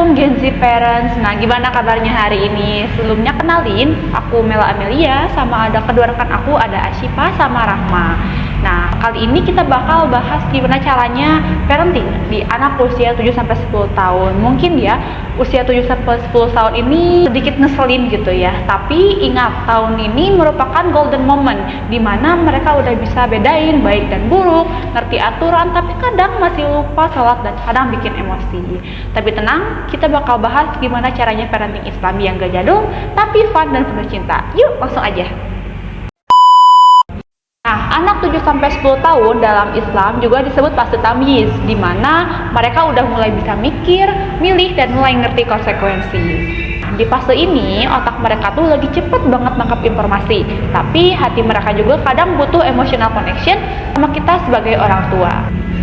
Assalamualaikum Gen Z Parents. Nah, gimana kabarnya hari ini? Sebelumnya kenalin, aku Mela Amelia, sama ada kedua rekan aku, ada Ashifa sama Rahma. Nah, kali ini kita bakal bahas gimana caranya parenting di anak usia 7-10 tahun. Mungkin ya, usia 7-10 tahun ini sedikit ngeselin gitu ya. Tapi ingat, tahun ini merupakan golden moment di mana mereka udah bisa bedain baik dan buruk, ngerti aturan, tapi kadang masih lupa sholat dan kadang bikin emosi. Tapi tenang, kita bakal bahas gimana caranya parenting Islam yang gak jadul, tapi fun dan penuh cinta. Yuk, langsung aja. Nah, anak 7-10 tahun dalam Islam juga disebut fase tamyiz, di mana mereka udah mulai bisa mikir, milih, dan mulai ngerti konsekuensi. Di fase ini, otak mereka tuh lagi cepet banget nangkap informasi, tapi hati mereka juga kadang butuh emotional connection sama kita sebagai orang tua.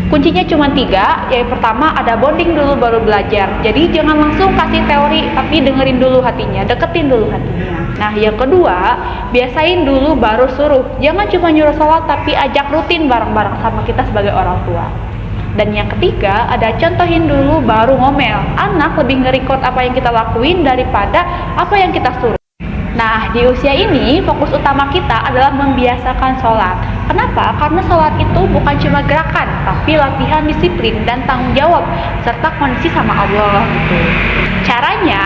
Kuncinya cuma 3, yaitu pertama ada bonding dulu baru belajar. Jadi jangan langsung kasih teori, tapi dengerin dulu hatinya, deketin dulu hatinya. Nah, yang kedua, biasain dulu baru suruh. Jangan cuma nyuruh sholat, tapi ajak rutin bareng-bareng sama kita sebagai orang tua. Dan yang ketiga, ada contohin dulu baru ngomel. Anak lebih nge-record apa yang kita lakuin daripada apa yang kita suruh. Nah, di usia ini, fokus utama kita adalah membiasakan sholat. Kenapa? Karena sholat itu bukan cuma gerakan, tapi latihan disiplin dan tanggung jawab, serta kondisi sama Allah gitu. Caranya,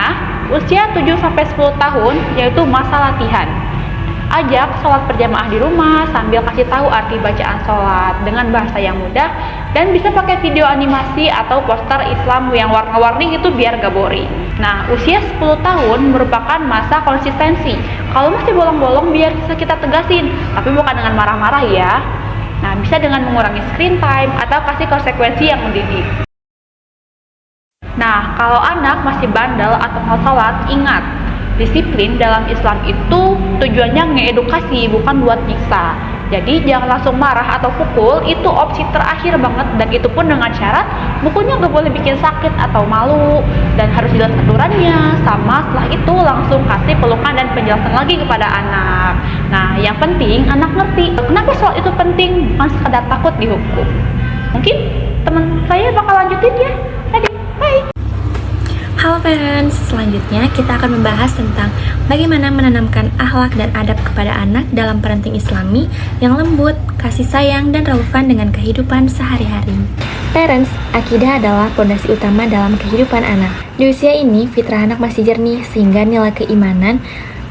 usia 7-10 tahun, yaitu masa latihan. Ajak sholat berjamaah di rumah sambil kasih tahu arti bacaan sholat dengan bahasa yang mudah, dan bisa pakai video animasi atau poster Islam yang warna-warni itu biar gak boring. Nah, usia 10 tahun merupakan masa konsistensi. Kalau masih bolong-bolong biar bisa kita tegasin, tapi bukan dengan marah-marah ya. Nah, bisa dengan mengurangi screen time atau kasih konsekuensi yang mendidik. Nah, kalau anak masih bandel atau mau sholat, ingat, disiplin dalam Islam itu tujuannya ngeedukasi, bukan buat nyiksa. Jadi jangan langsung marah atau pukul, itu opsi terakhir banget, dan itu pun dengan syarat bukunya gak boleh bikin sakit atau malu, dan harus jelas aturannya. Sama setelah itu langsung kasih pelukan dan penjelasan lagi kepada anak. Nah, yang penting anak ngerti kenapa sholat itu penting, bukan sekedar takut dihukum. Mungkin teman saya bakal lanjutin ya. Tadi, bye. Halo parents, selanjutnya kita akan membahas tentang bagaimana menanamkan akhlak dan adab kepada anak dalam parenting Islami yang lembut, kasih sayang, dan relevan dengan kehidupan sehari-hari. Parents, akidah adalah fondasi utama dalam kehidupan anak. Di usia ini, fitrah anak masih jernih sehingga nilai keimanan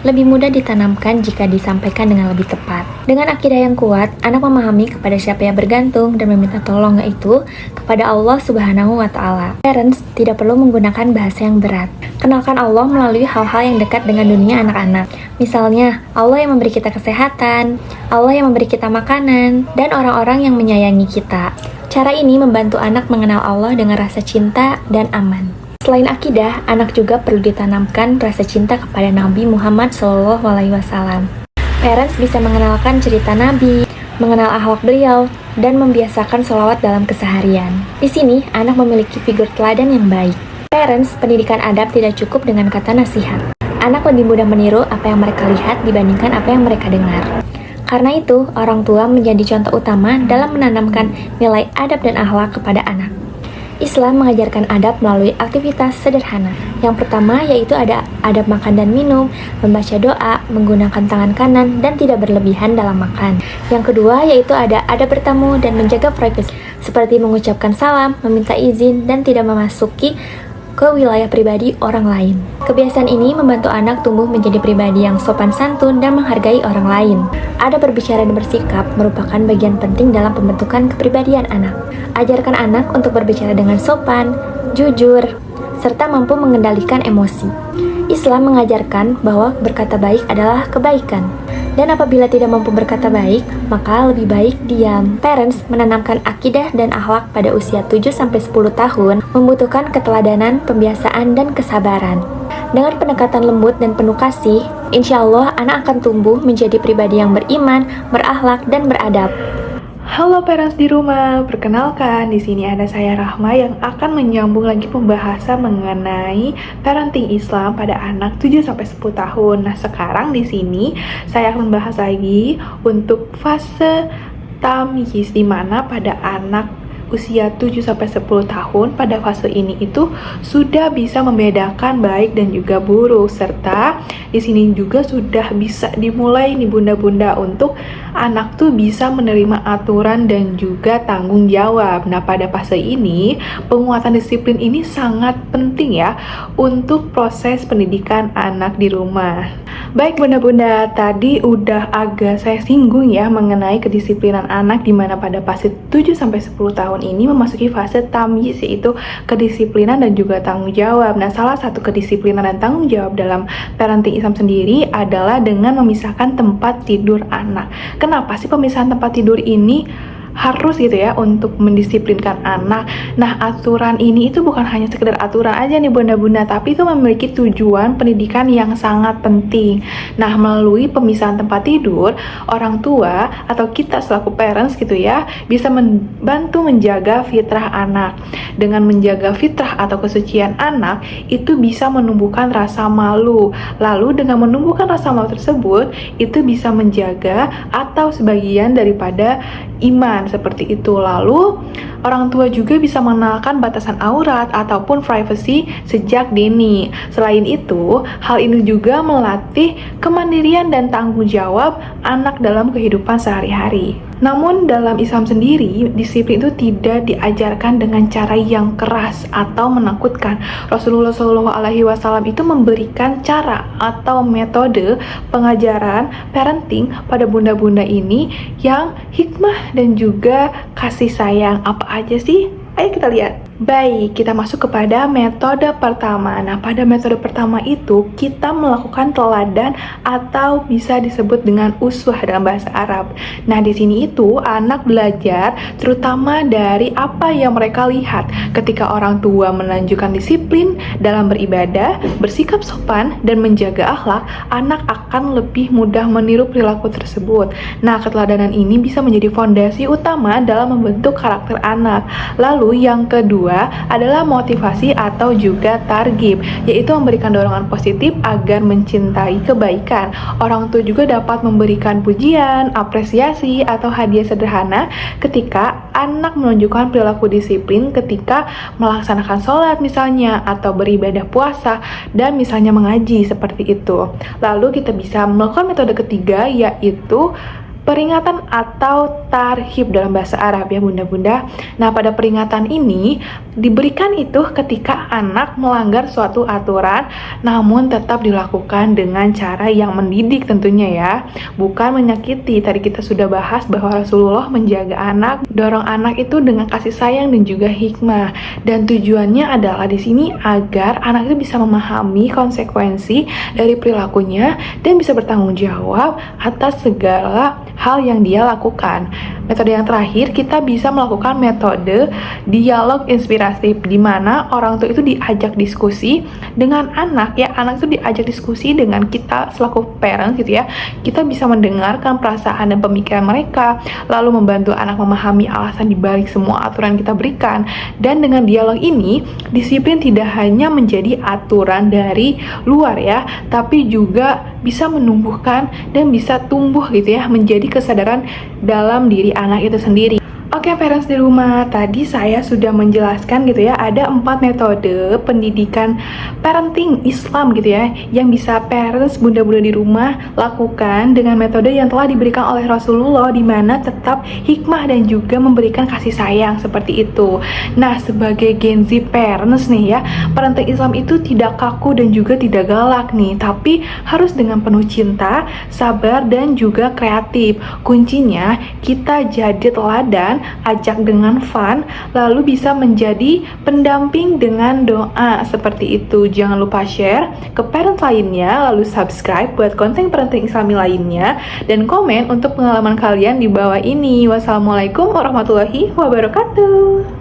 lebih mudah ditanamkan jika disampaikan dengan lebih tepat. Dengan akidah yang kuat, anak memahami kepada siapa yang bergantung dan meminta tolong, yaitu kepada Allah Subhanahu wa Ta'ala. Parents tidak perlu menggunakan bahasa yang berat. Kenalkan Allah melalui hal-hal yang dekat dengan dunia anak-anak. Misalnya, Allah yang memberi kita kesehatan, Allah yang memberi kita makanan, dan orang-orang yang menyayangi kita. Cara ini membantu anak mengenal Allah dengan rasa cinta dan aman. Selain akidah, anak juga perlu ditanamkan rasa cinta kepada Nabi Muhammad SAW. Parents bisa mengenalkan cerita Nabi, mengenal akhlak beliau, dan membiasakan sholawat dalam keseharian. Di sini, anak memiliki figur teladan yang baik. Parents, pendidikan adab tidak cukup dengan kata nasihat. Anak lebih mudah meniru apa yang mereka lihat dibandingkan apa yang mereka dengar. Karena itu, orang tua menjadi contoh utama dalam menanamkan nilai adab dan akhlak kepada anak. Islam mengajarkan adab melalui aktivitas sederhana. Yang pertama yaitu ada adab makan dan minum, membaca doa, menggunakan tangan kanan, dan tidak berlebihan dalam makan. Yang kedua yaitu ada adab bertamu dan menjaga privasi, seperti mengucapkan salam, meminta izin, dan tidak memasuki ke wilayah pribadi orang lain. Kebiasaan ini membantu anak tumbuh menjadi pribadi yang sopan santun dan menghargai orang lain. Adab berbicara dan bersikap merupakan bagian penting dalam pembentukan kepribadian anak. Ajarkan anak untuk berbicara dengan sopan, jujur, serta mampu mengendalikan emosi. Islam mengajarkan bahwa berkata baik adalah kebaikan. Dan apabila tidak mampu berkata baik, maka lebih baik diam. Parents menanamkan akidah dan akhlak pada usia 7-10 tahun membutuhkan keteladanan, pembiasaan, dan kesabaran. Dengan pendekatan lembut dan penuh kasih, insya Allah anak akan tumbuh menjadi pribadi yang beriman, berakhlak, dan beradab. Halo parents di rumah, perkenalkan di sini ada saya Rahma yang akan menyambung lagi pembahasan mengenai parenting Islam pada anak 7-10 tahun. Nah, sekarang di sini saya akan membahas lagi untuk fase tamyiz, di mana pada anak usia 7-10 tahun pada fase ini itu sudah bisa membedakan baik dan juga buruk, serta di sini juga sudah bisa dimulai nih bunda-bunda untuk anak tuh bisa menerima aturan dan juga tanggung jawab. Nah, pada fase ini penguatan disiplin ini sangat penting ya untuk proses pendidikan anak di rumah. Baik bunda-bunda, tadi udah agak saya singgung ya mengenai kedisiplinan anak, di mana pada fase 7-10 tahun ini memasuki fase tamyiz, yaitu kedisiplinan dan juga tanggung jawab. Nah, salah satu kedisiplinan dan tanggung jawab dalam parenting Islam sendiri adalah dengan memisahkan tempat tidur anak. Kenapa sih pemisahan tempat tidur ini harus gitu ya untuk mendisiplinkan anak? Nah, aturan ini itu bukan hanya sekedar aturan aja nih bunda-bunda, tapi itu memiliki tujuan pendidikan yang sangat penting. Nah, melalui pemisahan tempat tidur, orang tua atau kita selaku parents gitu ya bisa membantu menjaga fitrah anak. Dengan menjaga fitrah atau kesucian anak, itu bisa menumbuhkan rasa malu. Lalu dengan menumbuhkan rasa malu tersebut, itu bisa menjaga atau sebagian daripada iman, seperti itu. Lalu orang tua juga bisa mengenalkan batasan aurat ataupun privacy sejak dini. Selain itu, hal ini juga melatih kemandirian dan tanggung jawab anak dalam kehidupan sehari-hari. Namun dalam Islam sendiri, disiplin itu tidak diajarkan dengan cara yang keras atau menakutkan. Rasulullah SAW itu memberikan cara atau metode pengajaran parenting pada bunda-bunda ini yang hikmah dan juga kasih sayang. Apa aja sih? Ayo kita lihat. Baik, kita masuk kepada metode pertama. Nah, pada metode pertama itu kita melakukan teladan atau bisa disebut dengan uswah dalam bahasa Arab. Nah, di sini itu anak belajar terutama dari apa yang mereka lihat. Ketika orang tua menunjukkan disiplin dalam beribadah, bersikap sopan dan menjaga akhlak, anak akan lebih mudah meniru perilaku tersebut. Nah, keteladanan ini bisa menjadi fondasi utama dalam membentuk karakter anak. Lalu yang kedua adalah motivasi atau juga targhib, yaitu memberikan dorongan positif agar mencintai kebaikan. Orang tua juga dapat memberikan pujian, apresiasi, atau hadiah sederhana ketika anak menunjukkan perilaku disiplin ketika melaksanakan sholat misalnya, atau beribadah puasa, dan misalnya mengaji, seperti itu. Lalu kita bisa melakukan metode ketiga, yaitu peringatan atau tarhib dalam bahasa Arab ya bunda-bunda. Nah, pada peringatan ini diberikan itu ketika anak melanggar suatu aturan namun tetap dilakukan dengan cara yang mendidik tentunya ya, bukan menyakiti. Tadi kita sudah bahas bahwa Rasulullah menjaga anak, dorong anak itu dengan kasih sayang dan juga hikmah, dan tujuannya adalah di sini agar anak itu bisa memahami konsekuensi dari perilakunya dan bisa bertanggung jawab atas segala hal yang dia lakukan. Metode yang terakhir, kita bisa melakukan metode dialog inspiratif, di mana orang tua itu diajak diskusi dengan anak ya, anak itu diajak diskusi dengan kita selaku parents gitu ya. Kita bisa mendengarkan perasaan dan pemikiran mereka, lalu membantu anak memahami alasan dibalik semua aturan kita berikan. Dan dengan dialog ini, disiplin tidak hanya menjadi aturan dari luar ya, tapi juga bisa menumbuhkan dan bisa tumbuh gitu ya menjadi kesadaran dalam diri anak itu sendiri. Oke parents di rumah, tadi saya sudah menjelaskan gitu ya, ada 4 metode pendidikan parenting Islam gitu ya, yang bisa parents bunda-bunda di rumah lakukan dengan metode yang telah diberikan oleh Rasulullah, di mana tetap hikmah dan juga memberikan kasih sayang seperti itu. Nah, sebagai Gen Z parents nih ya, parenting Islam itu tidak kaku dan juga tidak galak nih, tapi harus dengan penuh cinta, sabar dan juga kreatif. Kuncinya kita jadi teladan, ajak dengan fun, lalu bisa menjadi pendamping dengan doa, seperti itu. Jangan lupa share ke parent lainnya, lalu subscribe buat konten parenting Islami lainnya, dan komen untuk pengalaman kalian di bawah ini. Wassalamualaikum warahmatullahi wabarakatuh.